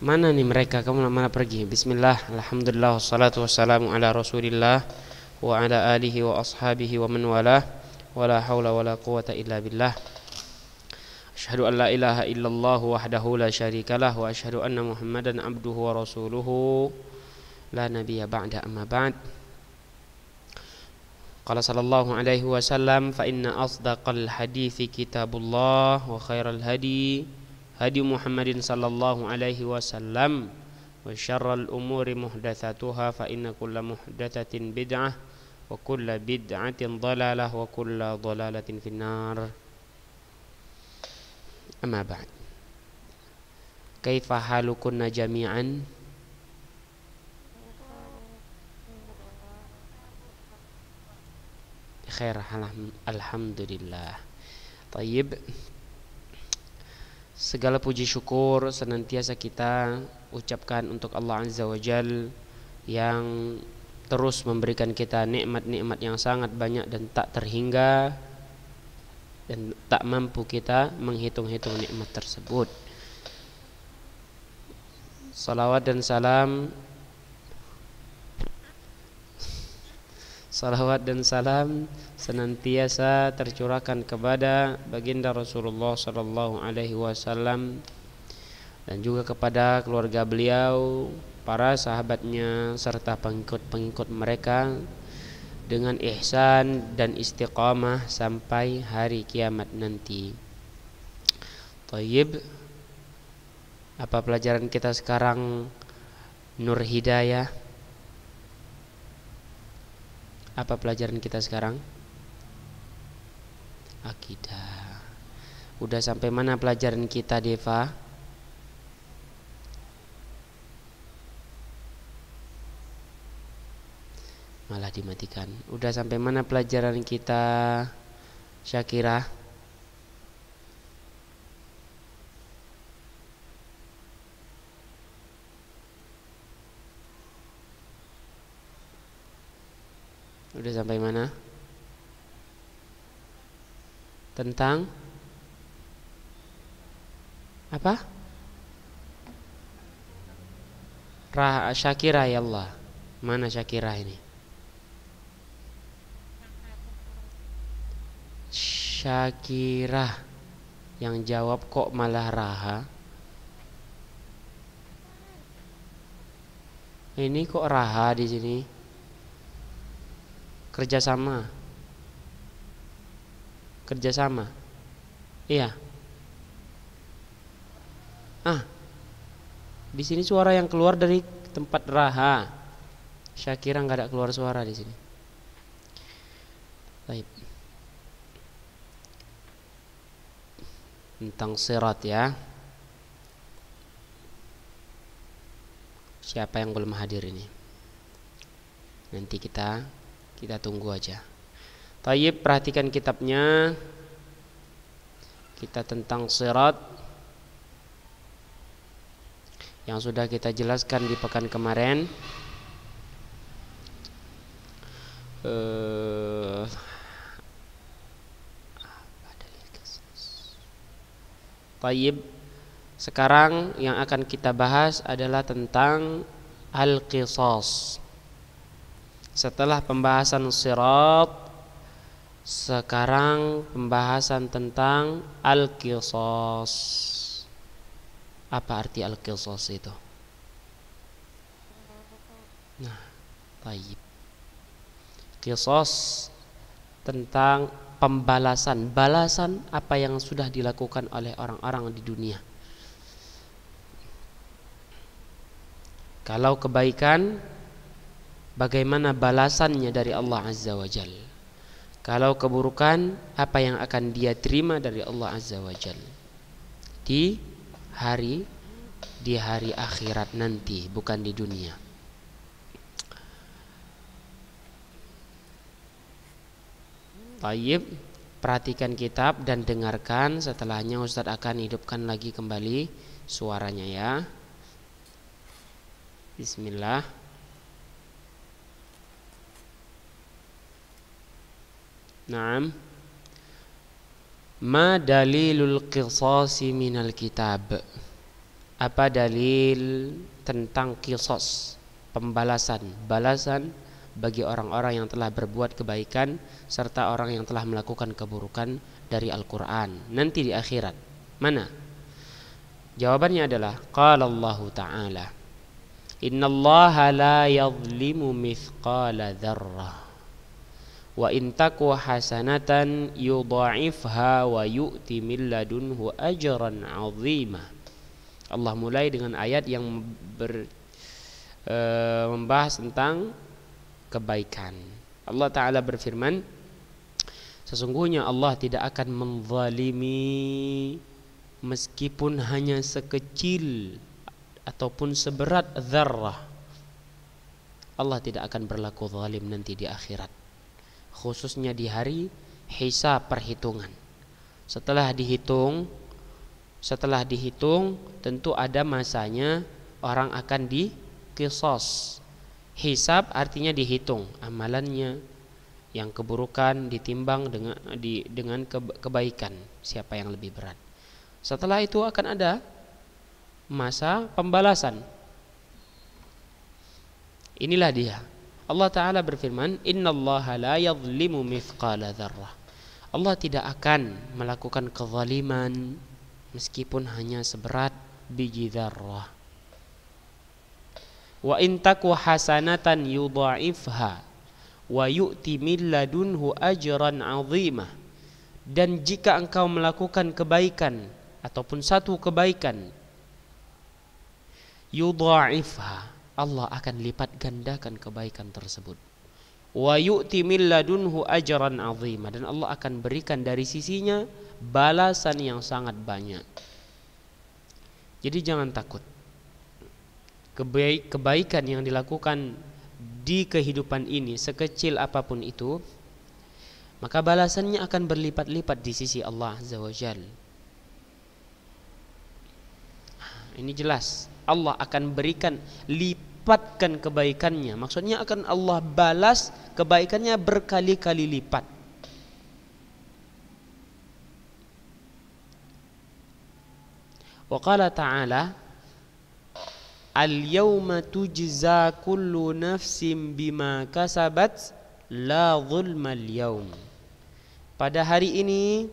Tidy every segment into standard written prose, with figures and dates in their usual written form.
Mana nih mereka? Kamu mana pergi? Bismillah, alhamdulillah, wassalatu wassalamu ala rasulillah wa ala alihi wa ashabihi wa man walah. Wala haula wala quwata illa billah. Asyhadu an la ilaha illallah wahdahu la syarikalah wa asyhadu anna Muhammadan abduhu wa rasuluhu la nabiyya ba'da amma ba'd. Qala sallallahu alaihi wasallam fa inna asdaqal hadithi kitabullah wa khairal hadi hadi Muhammadin sallallahu alaihi wasallam wa syarral umuri muhdatsatuha fa inna kulla muhdatsatin bid'ah wa kulla bid'atin dhalalah wa kulla dhalalatin finnar. Amma ba'd. Kaifa halukunna jami'an? Khair, alhamdulillah. Tayyib. Segala puji syukur senantiasa kita ucapkan untuk Allah Azza wa Jal yang terus memberikan kita nikmat-nikmat yang sangat banyak dan tak terhingga, dan tak mampu kita menghitung-hitung nikmat tersebut. Salawat dan salam senantiasa tercurahkan kepada baginda Rasulullah sallallahu alaihi wasallam dan juga kepada keluarga beliau, para sahabatnya serta pengikut-pengikut mereka dengan ihsan dan istiqamah sampai hari kiamat nanti. Thayyib. Apa pelajaran kita sekarang? Nur Hidayah. Apa pelajaran kita sekarang? Akidah. Udah sampai mana pelajaran kita, Deva? Malah dimatikan. Udah sampai mana pelajaran kita, Syakira? Udah sampai mana? Tentang apa? Syakira, ya Allah. Mana Syakira ini? Syakira yang jawab kok malah Raha. Ini kok Raha di sini? Kerjasama. Iya. Di sini suara yang keluar dari tempat Raha. Syakira nggak ada keluar suara di sini. Baik. Tentang sirat ya. Siapa yang belum hadir ini? Nanti kita tunggu aja. Tayyib, perhatikan kitabnya. Kita tentang sirat yang sudah kita jelaskan di pekan kemarin. Tayyib. Sekarang yang akan kita bahas adalah tentang al-qisas. Setelah pembahasan sirat, sekarang pembahasan tentang al-qisas. Apa arti al-qisas itu? Nah, baik. Qisas tentang pembalasan, balasan apa yang sudah dilakukan oleh orang-orang di dunia. Kalau kebaikan, bagaimana balasannya dari Allah Azza wa Jal. Kalau keburukan, apa yang akan dia terima dari Allah Azza wa Jal di hari akhirat nanti, bukan di dunia. Tayyib, perhatikan kitab dan dengarkan. Setelahnya Ustadz akan hidupkan lagi kembali suaranya ya. Bismillah. Naam. Ma dalilul qisasi minal kitab. Apa dalil tentang qisas, pembalasan, balasan bagi orang-orang yang telah berbuat kebaikan serta orang yang telah melakukan keburukan dari Al-Quran nanti di akhirat? Mana? Jawabannya adalah qala Allah Ta'ala, innallaha la yadhlimu mithqala dzarrah wa in taku hasanatan yudha'ifha wa yu'ti min ladunhu ajran 'azima. Allah mulai dengan ayat yang membahas tentang kebaikan. Allah Ta'ala berfirman, sesungguhnya Allah tidak akan menzalimi meskipun hanya sekecil ataupun seberat dzarrah. Allah tidak akan berlaku zalim nanti di akhirat, khususnya di hari hisab, perhitungan. Setelah dihitung tentu ada masanya orang akan diqisas. Hisab artinya dihitung amalannya, yang keburukan ditimbang dengan kebaikan, siapa yang lebih berat. Setelah itu akan ada masa pembalasan. Inilah dia. Allah Ta'ala berfirman, innallaha la yadhlimu mithqala dzarrah. Allah tidak akan melakukan kezaliman meskipun hanya seberat biji dzarrah. Wa in taku hasanatan yudha'ifha wa yu'ti min ladunhu ajran 'azimah. Dan jika engkau melakukan kebaikan ataupun satu kebaikan, yudha'ifha, Allah akan lipat gandakan kebaikan tersebut. Wa yu'ti min ladunhu ajran 'azimah, dan Allah akan berikan dari sisinya balasan yang sangat banyak. Jadi jangan takut. Kebaikan yang dilakukan di kehidupan ini, sekecil apapun itu, maka balasannya akan berlipat-lipat di sisi Allah Azza wa Jalla. Ini jelas, Allah akan berikan, lipatkan kebaikannya. Maksudnya akan Allah balas kebaikannya berkali-kali lipat. Wa qala ta'ala, al-yawma tujza kullu nafsin bima kasabat la zulmal yawm. Pada hari ini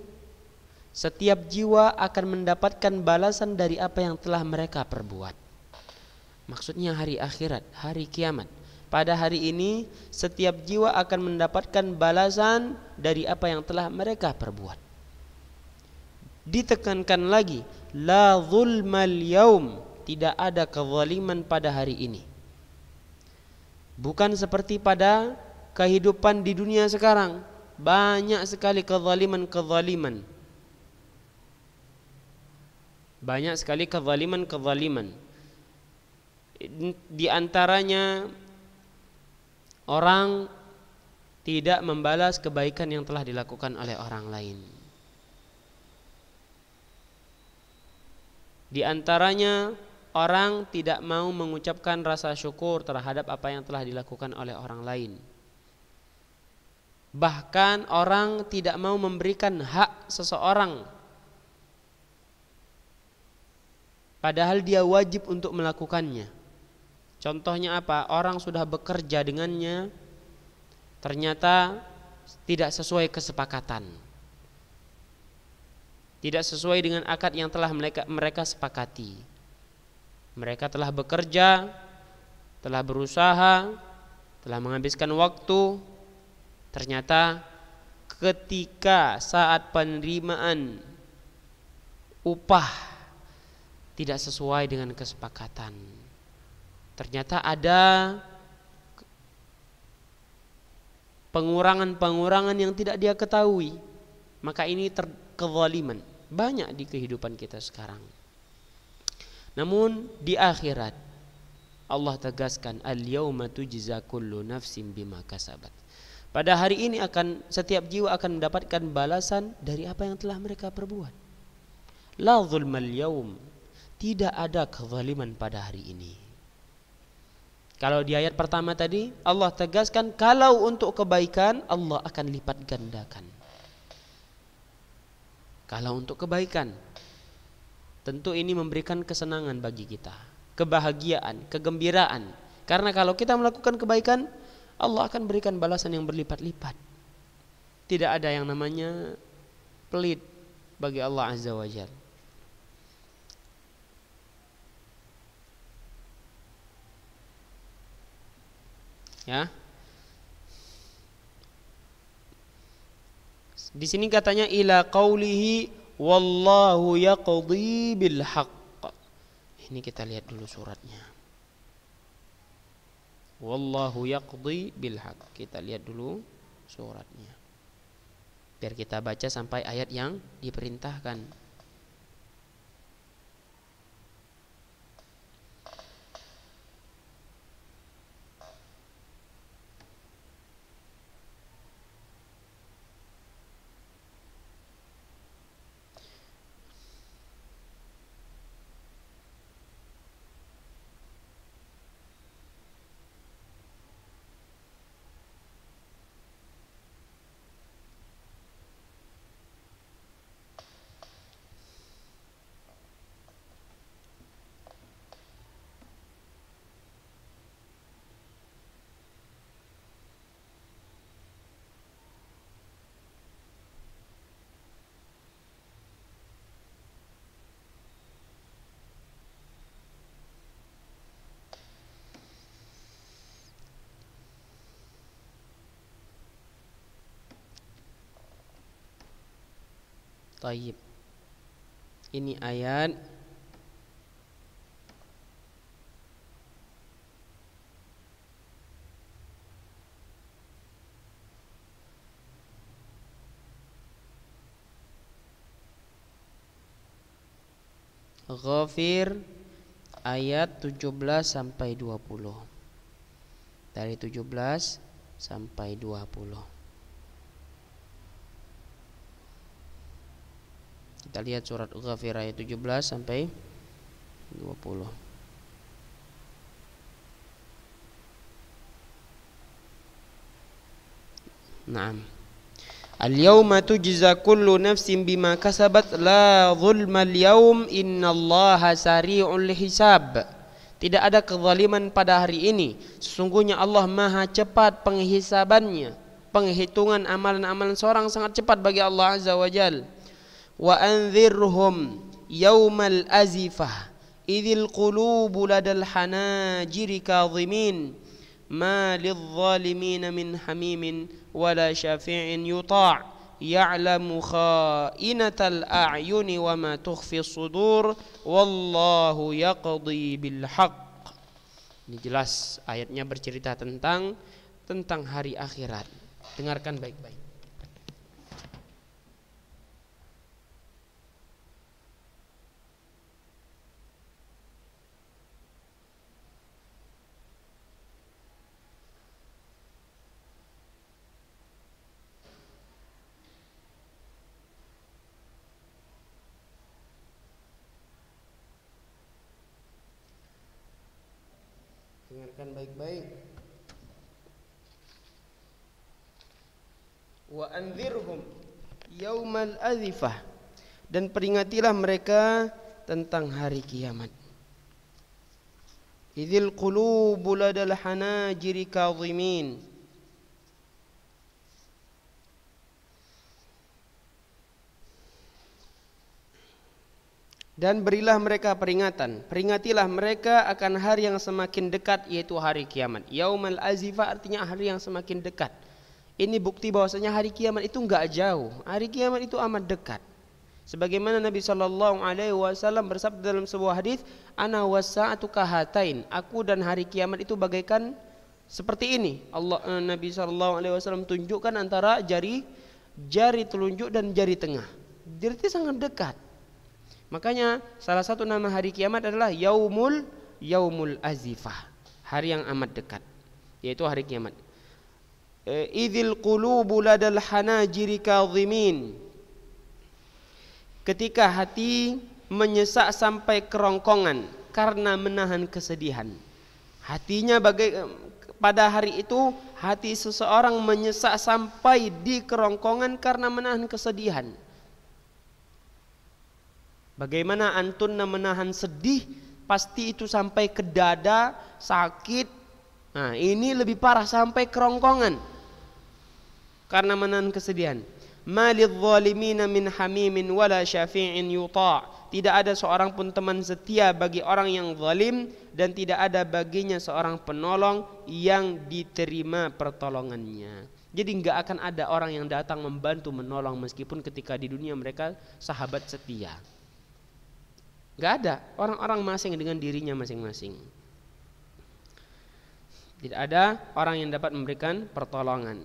setiap jiwa akan mendapatkan balasan dari apa yang telah mereka perbuat. Maksudnya hari akhirat, hari kiamat. Pada hari ini setiap jiwa akan mendapatkan balasan dari apa yang telah mereka perbuat. Ditekankan lagi, la zulmal yaum, tidak ada kezaliman pada hari ini. Bukan seperti pada kehidupan di dunia sekarang, banyak sekali kezaliman-kezaliman. Banyak sekali kezaliman-kezaliman. Di antaranya orang tidak membalas kebaikan yang telah dilakukan oleh orang lain. Di antaranya orang tidak mau mengucapkan rasa syukur terhadap apa yang telah dilakukan oleh orang lain. Bahkan orang tidak mau memberikan hak seseorang, padahal dia wajib untuk melakukannya. Contohnya apa? Orang sudah bekerja dengannya, ternyata tidak sesuai kesepakatan, tidak sesuai dengan akad yang telah mereka sepakati. Mereka telah bekerja, telah berusaha, telah menghabiskan waktu, ternyata ketika saat penerimaan upah tidak sesuai dengan kesepakatan. Ternyata ada pengurangan-pengurangan yang tidak dia ketahui. Maka ini kezaliman banyak di kehidupan kita sekarang. Namun di akhirat Allah tegaskan, al-yauma tujza kullu nafsin bima kasabat. Pada hari ini setiap jiwa akan mendapatkan balasan dari apa yang telah mereka perbuat. La zulmal yaum, tidak ada kezaliman pada hari ini. Kalau di ayat pertama tadi Allah tegaskan, kalau untuk kebaikan Allah akan lipat gandakan. Kalau untuk kebaikan. tentu ini memberikan kesenangan bagi kita, kebahagiaan, kegembiraan. Karena kalau kita melakukan kebaikan, Allah akan berikan balasan yang berlipat-lipat. Tidak ada yang namanya pelit bagi Allah Azza wa Jalla. Ya. Di sini katanya ila qaulihi wallahu yaqdi bil haqq. Ini kita lihat dulu suratnya. Wallahu yaqdi bil haqq. Kita lihat dulu suratnya. Biar kita baca sampai ayat yang diperintahkan. Taib. Ini ayat Ghafir ayat 17 sampai 20. Dari 17 sampai 20. Kita lihat surat Ghafir ayat 17 sampai 20. Naam. Al-yawma tujza kullu nafsin bima kasabat la zulma al-yawm innallaha sari'ul hisab. Tidak ada kezaliman pada hari ini. Sesungguhnya Allah Maha cepat penghisabannya. Penghitungan amalan-amalan seorang sangat cepat bagi Allah Azza wa Jalla. Wa anzirhum yaumal azifah idhil qulubu ladal hanajiri kadhimin ma lidh-dhalimin min hamimin wala syafi'in yuta' ya'lamu kha'inatal a'yuni wa ma tukhfi as-sudur wallahu yaqdi bil haqq. Ini jelas ayatnya bercerita tentang hari akhirat. Dengarkan baik-baik. Dengarkan baik-baik. Wa anzirhum yaumal azifah, dan peringatilah mereka tentang hari kiamat. Idzil qulubu ladal hanajiri kadhimin, dan berilah mereka peringatan, peringatilah mereka akan hari yang semakin dekat, yaitu hari kiamat. Yaumal azifah artinya hari yang semakin dekat. Ini bukti bahwasanya hari kiamat itu enggak jauh. Hari kiamat itu amat dekat. Sebagaimana Nabi SAW bersabda dalam sebuah hadis, ana wasa'atu kahatain, aku dan hari kiamat itu bagaikan seperti ini. Nabi SAW tunjukkan antara jari telunjuk dan jari tengah. Jadi itu sangat dekat. Makanya salah satu nama hari kiamat adalah yaumul azifah, hari yang amat dekat, yaitu hari kiamat. Idzil qulubu ladal hanajiri kadhimin, ketika hati menyesak sampai kerongkongan karena menahan kesedihan. Hatinya pada hari itu hati seseorang menyesak sampai di kerongkongan karena menahan kesedihan. Bagaimana antunna menahan sedih, pasti itu sampai ke dada, sakit. Nah, ini lebih parah sampai kerongkongan karena menahan kesedihan. Malidh zalimina min hamimin wala syafi'in yuta'. Tidak ada seorang pun teman setia bagi orang yang zalim, dan tidak ada baginya seorang penolong yang diterima pertolongannya. Jadi nggak akan ada orang yang datang membantu menolong meskipun ketika di dunia mereka sahabat setia. Nggak ada, orang-orang masing dengan dirinya masing-masing. Tidak ada orang yang dapat memberikan pertolongan.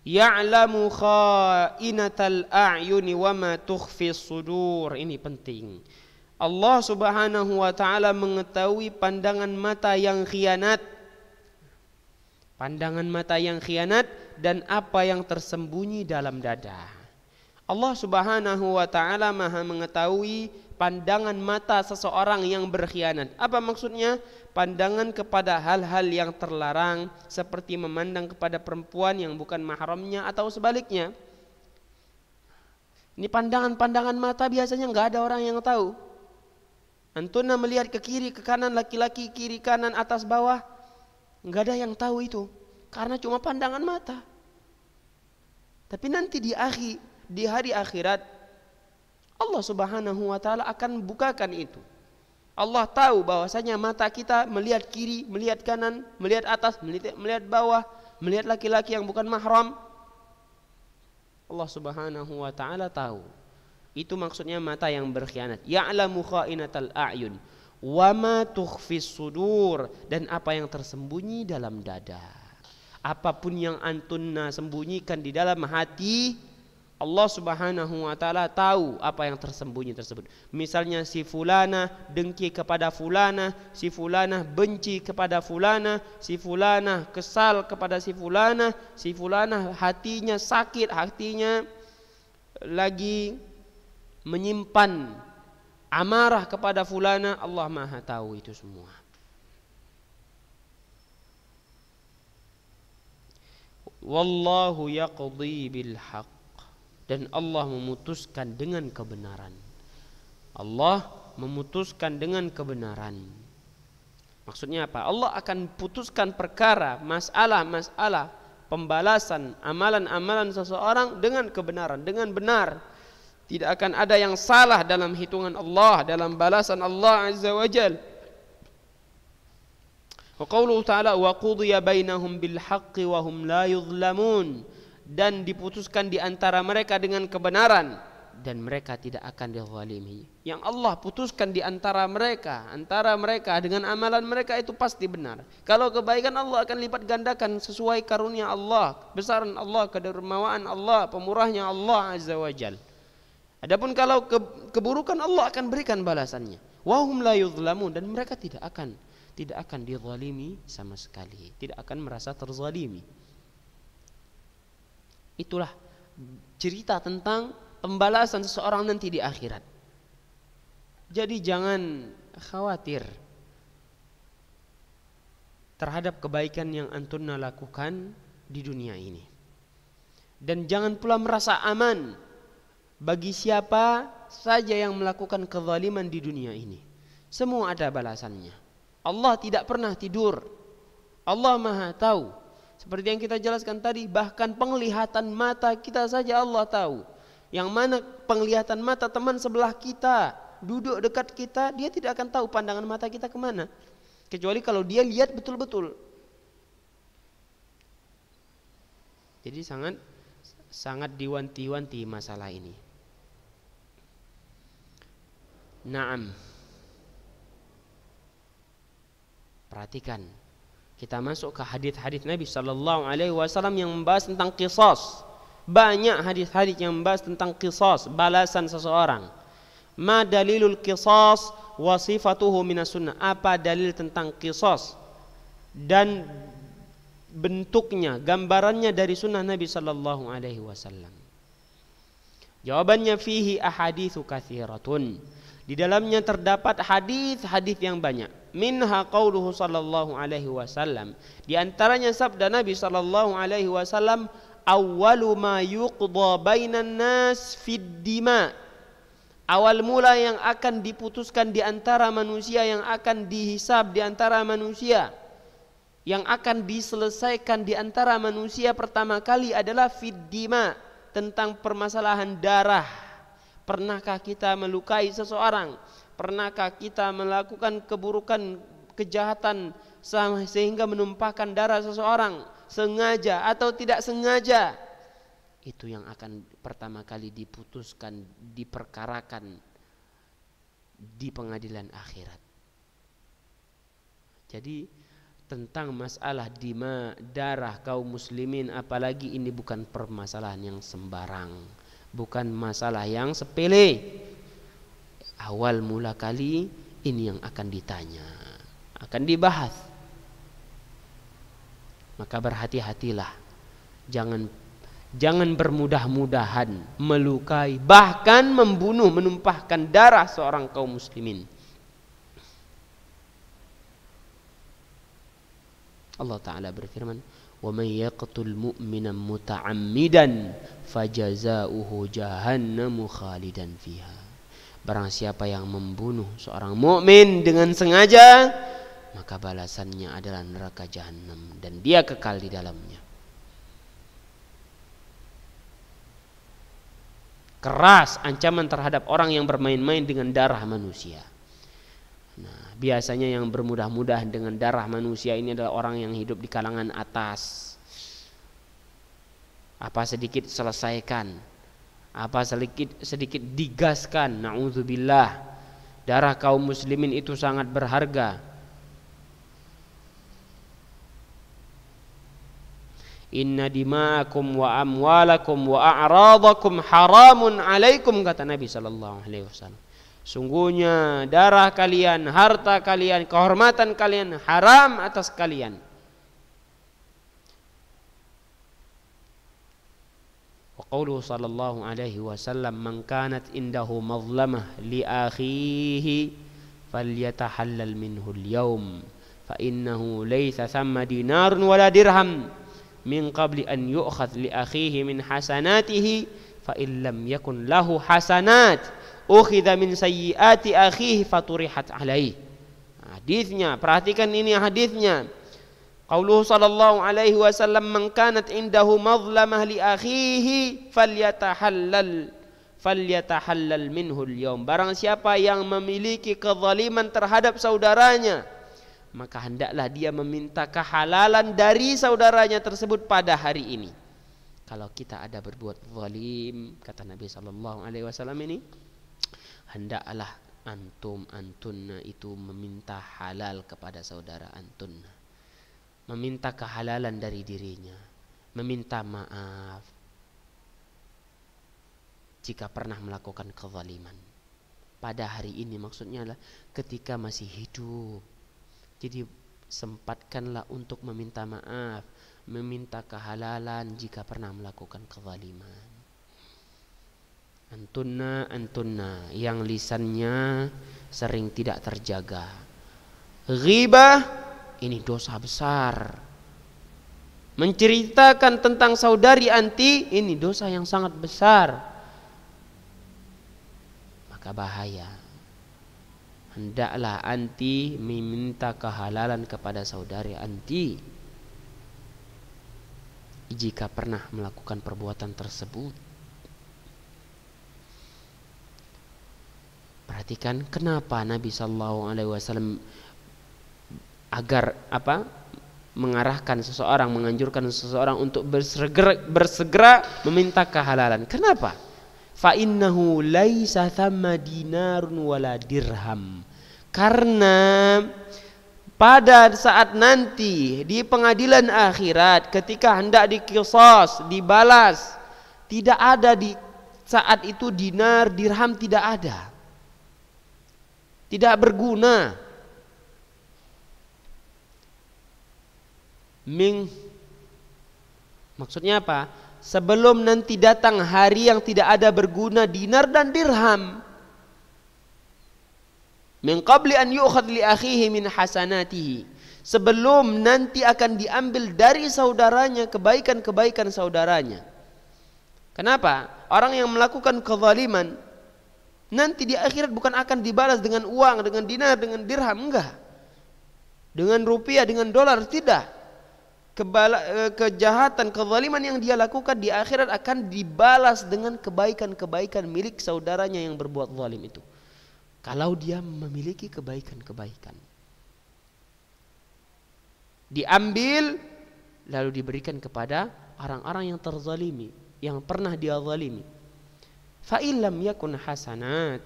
Ya'lamu kha'inatal a'yuni wa ma tukhfis sudur. Ini penting. Allah Subhanahu wa taala mengetahui pandangan mata yang khianat. Pandangan mata yang khianat dan apa yang tersembunyi dalam dada. Allah Subhanahu wa taala Maha mengetahui pandangan mata seseorang yang berkhianat. Apa maksudnya? Pandangan kepada hal-hal yang terlarang, seperti memandang kepada perempuan yang bukan mahramnya atau sebaliknya. Ini pandangan-pandangan mata biasanya nggak ada orang yang tahu. Antuna melihat ke kiri, ke kanan, laki-laki, kiri, kanan, atas, bawah, nggak ada yang tahu itu, karena cuma pandangan mata. Tapi nanti di hari akhirat, Allah Subhanahu wa taala akan bukakan itu. Allah tahu bahwasanya mata kita melihat kiri, melihat kanan, melihat atas, melihat bawah, melihat laki-laki yang bukan mahram. Allah Subhanahu wa taala tahu. Itu maksudnya mata yang berkhianat. Ya'lamu kha'inatal a'yun wa ma tukhfis sudur, dan apa yang tersembunyi dalam dada. Apapun yang antunna sembunyikan di dalam hati, Allah Subhanahu wa taala tahu apa yang tersembunyi tersebut. Misalnya si fulana dengki kepada fulana, si fulana benci kepada fulana, si fulana kesal kepada si fulana hatinya sakit, hatinya lagi menyimpan amarah kepada fulana. Allah Maha tahu itu semua. Wallahu yaqdi bil haqq, dan Allah memutuskan dengan kebenaran. Allah memutuskan dengan kebenaran. Maksudnya apa? Allah akan putuskan perkara, masalah pembalasan amalan-amalan seseorang dengan kebenaran, dengan benar. Tidak akan ada yang salah dalam hitungan Allah, dalam balasan Allah Azza wa Jalla. Wa qauluhu ta'ala wa qudiya bainahum bil haqqi wa hum la yuzlamun, dan diputuskan di antara mereka dengan kebenaran dan mereka tidak akan dizalimi. Yang Allah putuskan di antara mereka dengan amalan mereka itu pasti benar. Kalau kebaikan, Allah akan lipat gandakan sesuai karunia Allah, besaran Allah, kedermawaan Allah, pemurahnya Allah Azza wa Jalla. Adapun kalau keburukan, Allah akan berikan balasannya. Wa hum la yuzlamun, dan mereka tidak akan dizalimi sama sekali, tidak akan merasa terzalimi. Itulah cerita tentang pembalasan seseorang nanti di akhirat. Jadi jangan khawatir terhadap kebaikan yang antunna lakukan di dunia ini. Dan jangan pula merasa aman bagi siapa saja yang melakukan kezaliman di dunia ini. Semua ada balasannya. Allah tidak pernah tidur. Allah Maha tahu. Seperti yang kita jelaskan tadi, bahkan penglihatan mata kita saja Allah tahu. Yang mana penglihatan mata teman sebelah kita, duduk dekat kita, dia tidak akan tahu pandangan mata kita kemana, kecuali kalau dia lihat betul-betul. Jadi sangat diwanti-wanti masalah ini. Naam. Perhatikan, kita masuk ke hadis-hadis Nabi sallallahu alaihi wasallam yang membahas tentang qisas. Banyak hadis-hadis yang membahas tentang qisas, balasan seseorang. Ma dalilul qisas wa sifatuhu minas sunnah? Apa dalil tentang qisas dan bentuknya, gambarannya dari sunnah Nabi sallallahu alaihi wasallam? Jawabannya fihi ahaditsu katsiratun. Di dalamnya terdapat hadis-hadis yang banyak. Minha qauluhu sallallahu alaihi wasallam. Di antaranya sabda Nabi sallallahu alaihi wasallam, awwalu ma yuqda bainan nas fid dima. Awal mula yang akan diputuskan di antara manusia, yang akan dihisab di antara manusia, yang akan diselesaikan di antara manusia pertama kali adalah fiddima, tentang permasalahan darah. Pernahkah kita melukai seseorang? Pernahkah kita melakukan keburukan, kejahatan sehingga menumpahkan darah seseorang, sengaja atau tidak sengaja? Itu yang akan pertama kali diputuskan, diperkarakan di pengadilan akhirat. Jadi tentang masalah dima, darah kaum muslimin, apalagi ini bukan permasalahan yang sembarang, bukan masalah yang sepele. Awal mula kali ini yang akan ditanya, akan dibahas. Maka berhati-hatilah, jangan bermudah-mudahan melukai, bahkan membunuh, menumpahkan darah seorang kaum muslimin. Allah Ta'ala berfirman, وَمَنْ يَقْتُلْ مُؤْمِنًا مُتَعَمِّدًا فَجَزَاؤُهُ جَهَنَّمُ خَالِدًا فِيهَا. Barang siapa yang membunuh seorang mukmin dengan sengaja, maka balasannya adalah neraka jahanam dan dia kekal di dalamnya. Keras ancaman terhadap orang yang bermain-main dengan darah manusia. Nah, biasanya yang bermudah-mudah dengan darah manusia ini adalah orang yang hidup di kalangan atas. Apa sedikit selesaikan, apa sedikit digaskan. Na'udzubillah. Darah kaum muslimin itu sangat berharga. Inna dima'akum wa amwalakum wa a'radakum haramun alaikum, kata Nabi sallallahu alaihi wasallam. Sungguhnya darah kalian, harta kalian, kehormatan kalian haram atas kalian. Wa qauluhu sallallahu alaihi wasallam, man kanat indahu mazlamah li akhihi falyatahallal minhu al-yawm fa innahu laysa thamma dinarun wala dirham min qabli an yu'khadh li akhihi min hasanatihi fa in lam yakun lahu hasanat ukhidha min sayyiati akhihi faturihat alaihi. Hadisnya, perhatikan ini hadisnya. Qauluhu sallallahu alaihi wasallam, man kanat indahu mazlamah li akhihi falyatahallal minhu al-yawm. Barang siapa yang memiliki kezaliman terhadap saudaranya, maka hendaklah dia meminta kehalalan dari saudaranya tersebut pada hari ini. Kalau kita ada berbuat zalim, kata Nabi sallallahu alaihi wasallam ini, hendaklah antunna itu meminta halal kepada saudara antunna, meminta kehalalan dari dirinya, meminta maaf jika pernah melakukan kezaliman pada hari ini. Maksudnya adalah ketika masih hidup. Jadi sempatkanlah untuk meminta maaf, meminta kehalalan jika pernah melakukan kezaliman. Antunna yang lisannya sering tidak terjaga. Ghibah ini dosa besar. Menceritakan tentang saudari anti ini dosa yang sangat besar. Maka bahaya. Hendaklah anti meminta kehalalan kepada saudari anti jika pernah melakukan perbuatan tersebut. Perhatikan kenapa Nabi sallallahu alaihi wasallam agar mengarahkan seseorang, menganjurkan seseorang untuk bersegera meminta kehalalan. Kenapa? Fa innahu laisa thamma dinarun wala dirham. Karena pada saat nanti di pengadilan akhirat ketika hendak diqisas, dibalas, tidak ada di saat itu dinar, dirham tidak ada. Tidak berguna. Maksudnya apa? Sebelum nanti datang hari yang tidak ada berguna dinar dan dirham. Min qabli an yu'khadh li akhihi min hasanatihi. Sebelum nanti akan diambil dari saudaranya kebaikan-kebaikan saudaranya. Kenapa? Orang yang melakukan kezaliman Nanti di akhirat bukan akan dibalas dengan uang, dengan dinar, dengan dirham, enggak. Dengan rupiah, dengan dolar, tidak. Kejahatan, kezaliman yang dia lakukan di akhirat akan dibalas dengan kebaikan-kebaikan milik saudaranya yang berbuat zalim itu. Kalau dia memiliki kebaikan-kebaikan, diambil lalu diberikan kepada orang-orang yang terzalimi, yang pernah dia zalimi. Fa illam yakun hasanat,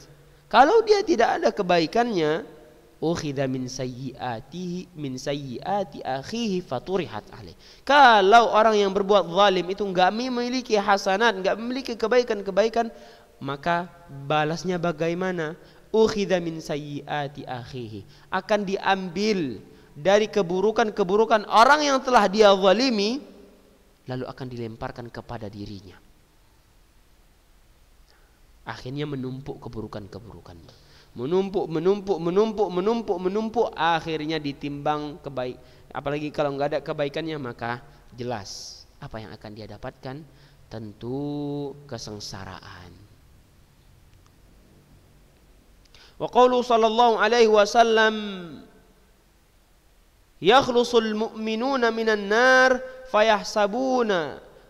kalau dia tidak ada kebaikannya, ukhidha min sayyiati akhihi faturihat alaih. Kalau orang yang berbuat zalim itu enggak memiliki hasanat, enggak memiliki kebaikan-kebaikan, maka balasnya bagaimana? Ukhidha min sayyiati akhihi, akan diambil dari keburukan-keburukan orang yang telah dia zalimi, lalu akan dilemparkan kepada dirinya. Akhirnya menumpuk keburukan-keburukannya. Menumpuk, akhirnya ditimbang apalagi kalau enggak ada kebaikannya, maka jelas apa yang akan dia dapatkan, tentu kesengsaraan. Wa qaulu sallallahu alaihi wasallam, yakhlusul mu'minuna minan nar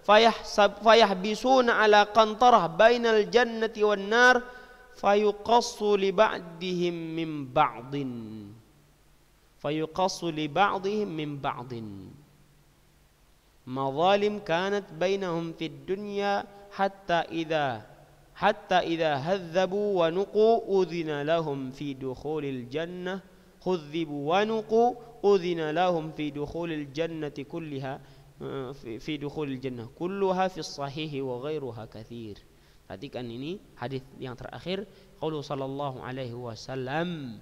fayahbisuna ala qantarah bainal jannati wan nar fayuqassu li ba'dihim min ba'din madhalim kanat bainahum fid dunya hatta idza hadzabu wa nuqu udhina lahum fi dukhulil jannah khudhibu wa nuqu udhina lahum fi dukhulil jannati kulliha fi dukhulil jannah kulluha fi sahihi wa ghairuha katsir. Perhatikan ini hadis yang terakhir, qaulu sallallahu alaihi wasallam.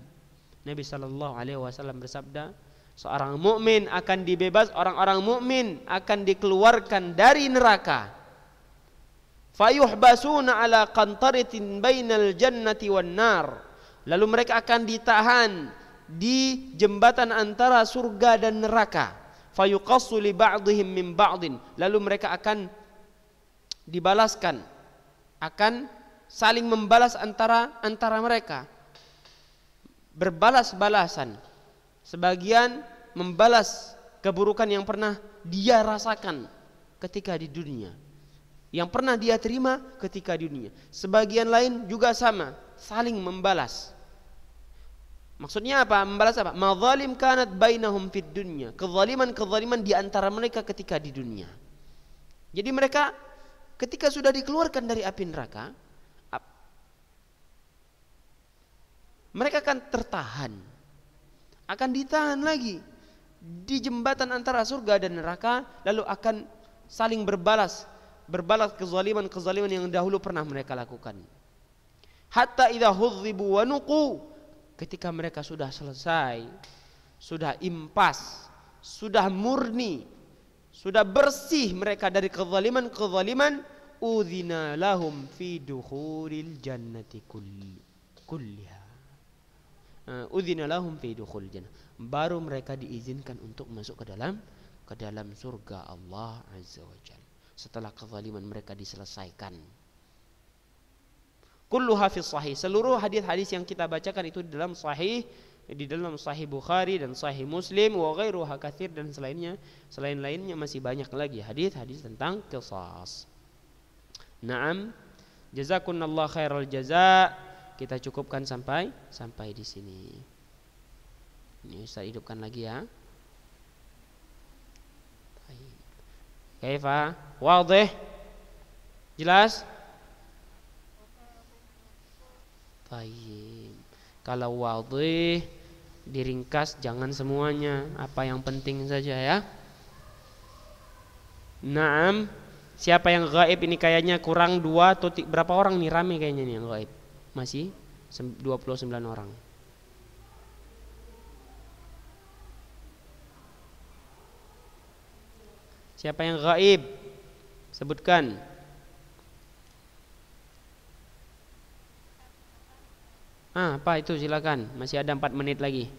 Nabi sallallahu alaihi wasallam bersabda, seorang mukmin akan dibebas, orang-orang mukmin akan dikeluarkan dari neraka. Fayuhbasuna ala qantaratin bainal jannati wan nar. Lalu mereka akan ditahan di jembatan antara surga dan neraka. Fayuqassu li ba'dihim min ba'din. Lalu mereka akan dibalaskan, akan saling membalas antara mereka, berbalas-balasan. Sebagian membalas keburukan yang pernah dia rasakan ketika di dunia, yang pernah dia terima ketika di dunia. Sebagian lain juga sama, saling membalas. Maksudnya apa? Membalas apa? Madzalim kanat bainahum fid dunya. Kezaliman-kezaliman di antara mereka ketika di dunia. Jadi mereka ketika sudah dikeluarkan dari api neraka, mereka akan tertahan, akan ditahan lagi di jembatan antara surga dan neraka, lalu akan saling berbalas kezaliman-kezaliman yang dahulu pernah mereka lakukan. Hatta idza hudzibu wa nuqu, ketika mereka sudah selesai, sudah impas, sudah murni, sudah bersih mereka dari kezaliman-kezaliman, udzina lahum fi dukhulil jannati kulliha. Udzina lahum fi dukhulil jannah. Baru mereka diizinkan untuk masuk ke dalam surga Allah Azza wa Jalla setelah kezaliman mereka diselesaikan. Kulluha fi sahih. Seluruh hadis-hadis yang kita bacakan itu di dalam sahih Bukhari dan sahih Muslim wa ghairuha katsir, dan selain-lainnya masih banyak lagi hadis-hadis tentang qisas. Naam, jazakumullah khairal jaza. Kita cukupkan sampai di sini. Ini Ustaz hidupkan lagi ya. Kaifa? Wadih? Jelas? Baik. Kalau wadih diringkas, jangan semuanya, apa yang penting saja ya. Naam. Siapa yang gaib ini? Kayaknya kurang 2 atau berapa orang nih, rame kayaknya nih yang gaib. Masih 29 orang. Siapa yang gaib? Sebutkan. Apa itu, silakan. Masih ada 4 menit lagi.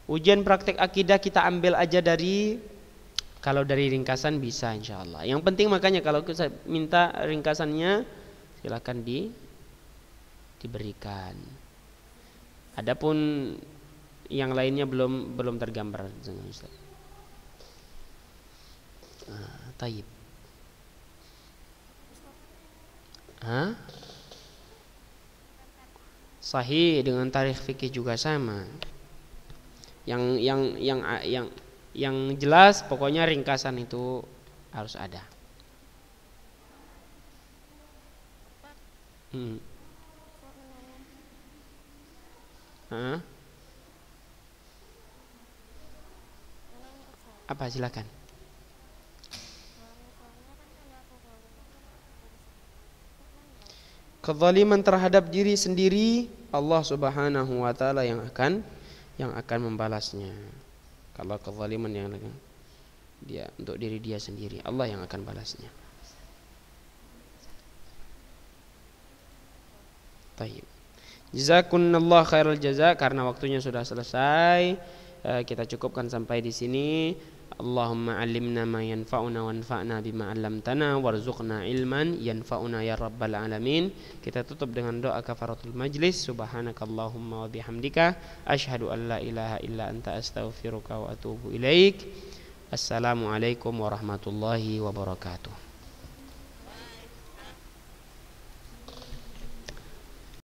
Ujian praktek akidah kita ambil aja kalau dari ringkasan bisa insyaallah. Yang penting makanya kalau saya minta ringkasannya silakan diberikan. Adapun yang lainnya belum tergambar. Taib. Sahih dengan tarikh fikih juga sama. Yang jelas pokoknya ringkasan itu harus ada. Apa silakan. Kezaliman terhadap diri sendiri Allah Subhanahu wa taala yang akan membalasnya. Kalau kezaliman yang dia untuk diri dia sendiri, Allah yang akan balasnya. Baik. Jazakumullah khairal jaza, karena waktunya sudah selesai. Kita cukupkan sampai di sini. Allahumma 'allimna ma yanfa'una wanfa'na bima 'allamtana warzuqna ilman yanfa'una ya rabbal alamin. Kita tutup dengan doa kafaratul majlis. Subhanakallahumma wa bihamdika asyhadu an la ilaha illa anta astaghfiruka wa atubu ilaik. Assalamualaikum warahmatullahi wabarakatuh.